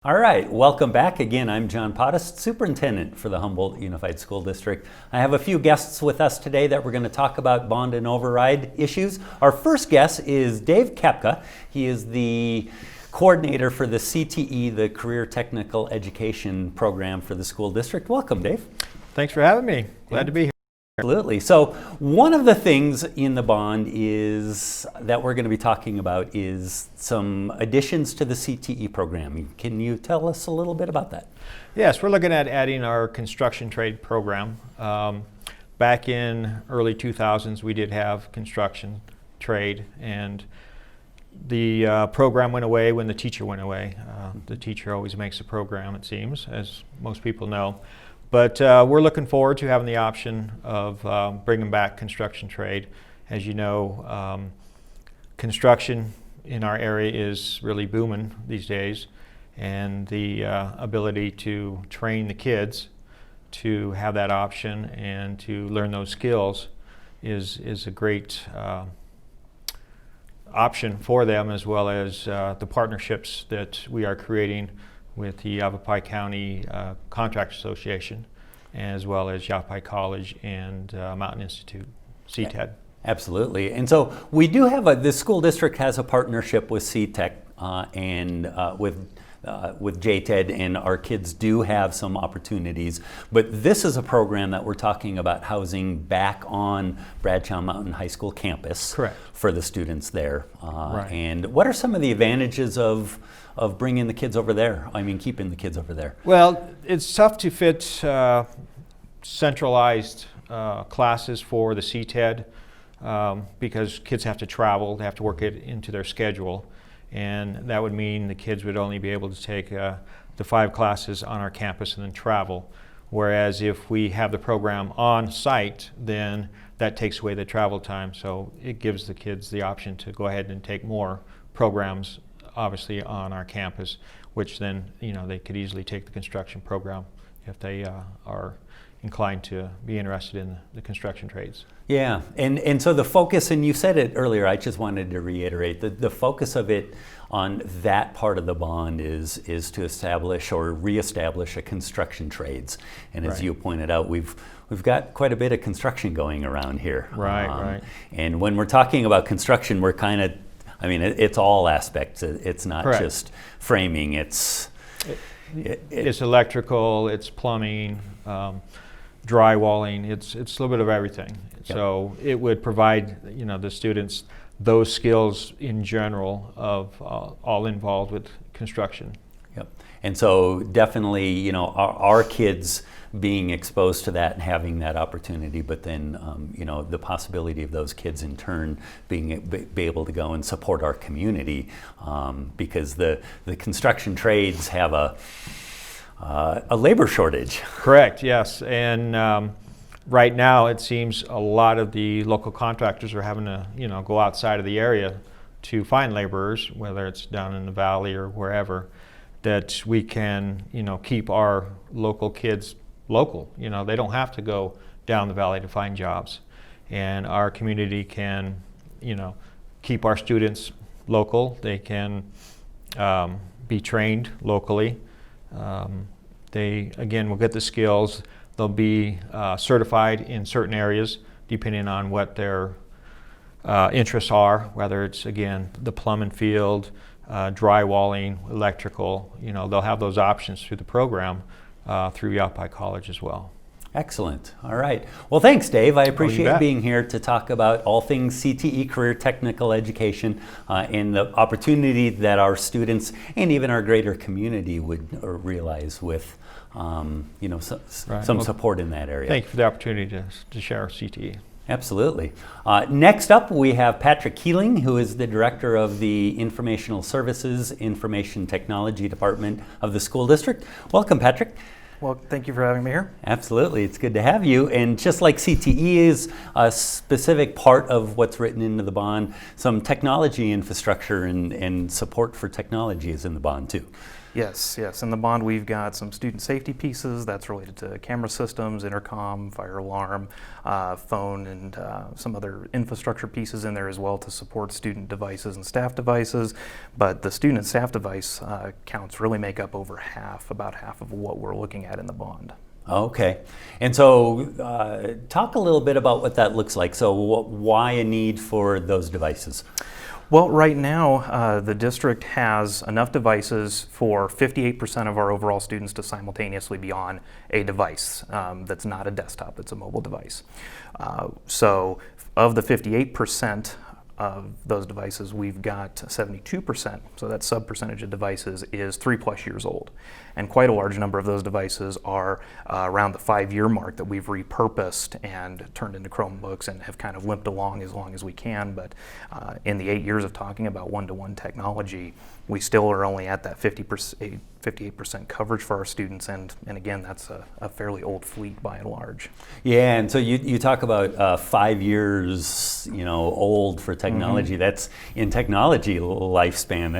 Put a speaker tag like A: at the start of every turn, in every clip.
A: All right, welcome back again. I'm John Pothast, Superintendent for the Humboldt Unified School District. I have a few guests with us today that we're going to talk about bond and override issues. Our first guest is Dave Capka. He is the coordinator for the CTE, the Career Technical Education Program for the school district. Welcome, Dave.
B: Thanks for having me. Glad to be here.
A: Absolutely. So one of the things in the bond is that we're going to be talking about is some additions to the CTE program. Can you tell us a little bit about that?
B: Yes, we're looking at adding our construction trade program. Back in early 2000s, we did have construction trade, and the program went away when the teacher went away. The teacher always makes a program, it seems, as most people know. But we're looking forward to having the option of bringing back construction trade. As you know, construction in our area is really booming these days, and the ability to train the kids to have that option and to learn those skills is a great option for them, as well as the partnerships that we are creating with the Yavapai County Contract Association, as well as Yavapai College and Mountain Institute, CTED.
A: Absolutely. And so we do have the school district has a partnership with CTEC and with JTED, and our kids do have some opportunities. But this is a program that we're talking about housing back on Bradshaw Mountain High School campus.
B: Correct.
A: For the students there.
B: Right.
A: And what are some of the advantages of bringing the kids over there? I mean, keeping the kids over there?
B: Well, it's tough to fit centralized classes for the CTED because kids have to travel, they have to work it into their schedule. And that would mean the kids would only be able to take the 5 classes on our campus and then travel. Whereas if we have the program on site, then that takes away the travel time. So it gives the kids the option to go ahead and take more programs, obviously, on our campus, which then, you know, they could easily take the construction program if they are inclined to be interested in the construction trades.
A: Yeah, and so the focus, and you said it earlier, I just wanted to reiterate, the focus of it on that part of the bond is to establish or reestablish a construction trades. And as you pointed out, we've got quite a bit of construction going around here.
B: Right.
A: And when we're talking about construction, we're kind of, I mean, it's all aspects. It's not
B: Correct.
A: Just framing. It's
B: electrical, it's plumbing, drywalling, it's a little bit of everything. Yep. So it would provide, you know, the students those skills in general of all involved with construction.
A: Yep. And so definitely, you know, our kids being exposed to that and having that opportunity, but then, you know, the possibility of those kids in turn be able to go and support our community, because the construction trades have a labor shortage.
B: Correct, yes. And right now it seems a lot of the local contractors are having to, you know, go outside of the area to find laborers, whether it's down in the valley or wherever, that we can, you know, keep our local kids local. You know, they don't have to go down the valley to find jobs. And our community can, you know, keep our students local. They can be trained locally. They, again, will get the skills. They'll be certified in certain areas depending on what their interests are, whether it's, again, the plumbing field, drywalling, electrical. You know, they'll have those options through the program through Yavapai College as well.
A: Excellent. All right. Well, thanks, Dave. I appreciate being here to talk about all things CTE, Career Technical Education, and the opportunity that our students and even our greater community would realize with, you know, some support in that area.
B: Thank you for the opportunity to share CTE.
A: Absolutely. Next up, we have Patrick Keeling, who is the Director of the Informational Services Information Technology Department of the school district. Welcome, Patrick.
C: Well, thank you for having me here.
A: Absolutely, it's good to have you. And just like CTE is a specific part of what's written into the bond, some technology infrastructure and support for technology is in the bond too.
C: Yes, yes. In the bond, we've got some student safety pieces that's related to camera systems, intercom, fire alarm, phone, and some other infrastructure pieces in there as well to support student devices and staff devices. But the student and staff device counts really make up over about half of what we're looking at in the bond.
A: Okay. And so talk a little bit about what that looks like. So why a need for those devices?
C: Well, right now, the district has enough devices for 58% of our overall students to simultaneously be on a device that's not a desktop, it's a mobile device. So of the 58% of those devices, we've got 72%, so that sub-percentage of devices is 3+ years old. And quite a large number of those devices are around the 5-year mark that we've repurposed and turned into Chromebooks and have kind of limped along as we can. But in the 8 years of talking about one-to-one technology, we still are only at that 58% coverage for our students, and again, that's a fairly old fleet by and large.
A: Yeah, and so you talk about 5 years, old for technology. That's in technology lifespan.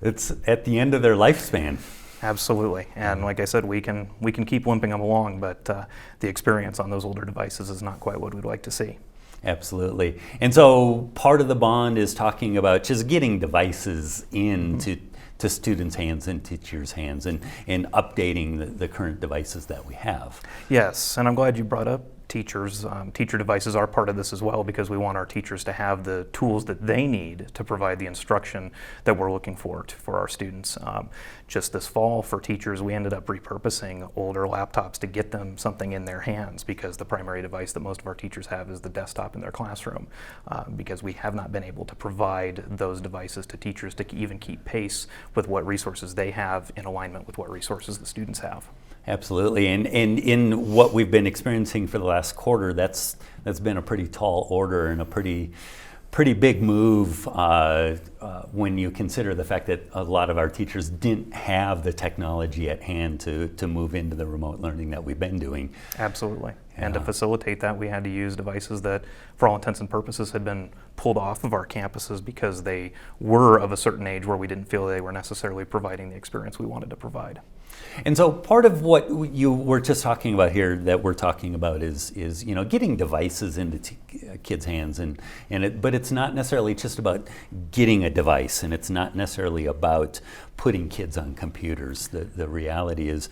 A: It's at the end of their lifespan.
C: Absolutely, and like I said, we can keep limping them along, but the experience on those older devices is not quite what we'd like to see.
A: Absolutely. And so part of the bond is talking about just getting devices into to students' hands and teachers' hands and updating the current devices that we have.
C: Yes, and I'm glad you brought up teachers. Teacher devices are part of this as well, because we want our teachers to have the tools that they need to provide the instruction that we're looking for our students. Just this fall for teachers, we ended up repurposing older laptops to get them something in their hands, because the primary device that most of our teachers have is the desktop in their classroom, because we have not been able to provide those devices to teachers to even keep pace with what resources they have in alignment with what resources the students have.
A: Absolutely, and in what we've been experiencing for the last quarter, that's been a pretty tall order and a pretty big move when you consider the fact that a lot of our teachers didn't have the technology at hand to move into the remote learning that we've been doing.
C: Absolutely.
A: Yeah.
C: And to facilitate that, we had to use devices that, for all intents and purposes, had been pulled off of our campuses because they were of a certain age where we didn't feel they were necessarily providing the experience we wanted to provide.
A: And so part of what you were just talking about here that we're talking about is getting devices into kids' hands, but it's not necessarily just about getting a device, and it's not necessarily about putting kids on computers. The reality is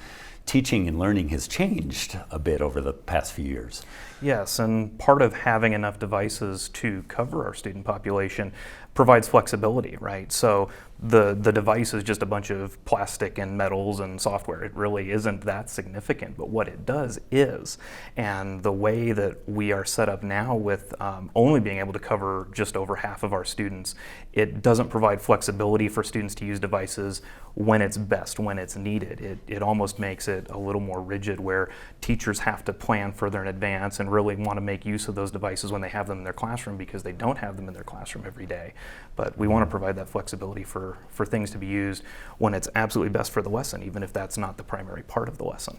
A: teaching and learning has changed a bit over the past few years.
C: Yes, and part of having enough devices to cover our student population provides flexibility, right? So the device is just a bunch of plastic and metals and software. It really isn't that significant, but what it does is. And the way that we are set up now with only being able to cover just over half of our students, it doesn't provide flexibility for students to use devices when it's best, when it's needed. It almost makes it a little more rigid, where teachers have to plan further in advance and really want to make use of those devices when they have them in their classroom, because they don't have them in their classroom every day. But we want to provide that flexibility for things to be used when it's absolutely best for the lesson, even if that's not the primary part of the lesson.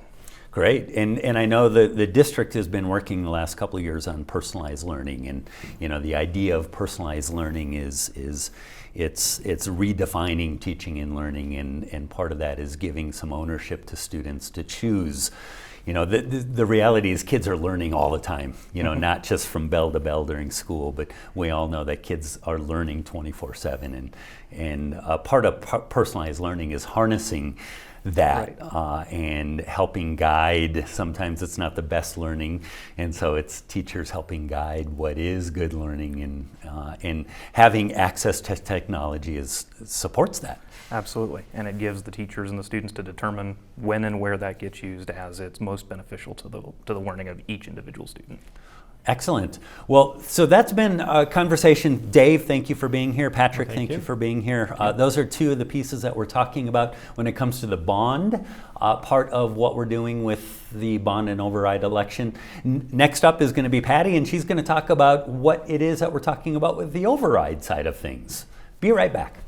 A: Great, and I know the district has been working the last couple of years on personalized learning, and the idea of personalized learning is it's redefining teaching and learning, and part of that is giving some ownership to students to choose. The reality is kids are learning all the time, not just from bell to bell during school, but we all know that kids are learning 24/7, and part of personalized learning is harnessing that,
C: right.
A: And helping guide. Sometimes it's not the best learning, and so it's teachers helping guide what is good learning, and having access to technology supports that.
C: Absolutely, and it gives the teachers and the students to determine when and where that gets used as it's most beneficial to the learning of each individual student.
A: Excellent. Well, so that's been a conversation. Dave, thank you for being here. Patrick, thank you for being here. Those are two of the pieces that we're talking about when it comes to the bond, part of what we're doing with the bond and override election. Next up is going to be Patty, and she's going to talk about what it is that we're talking about with the override side of things. Be right back.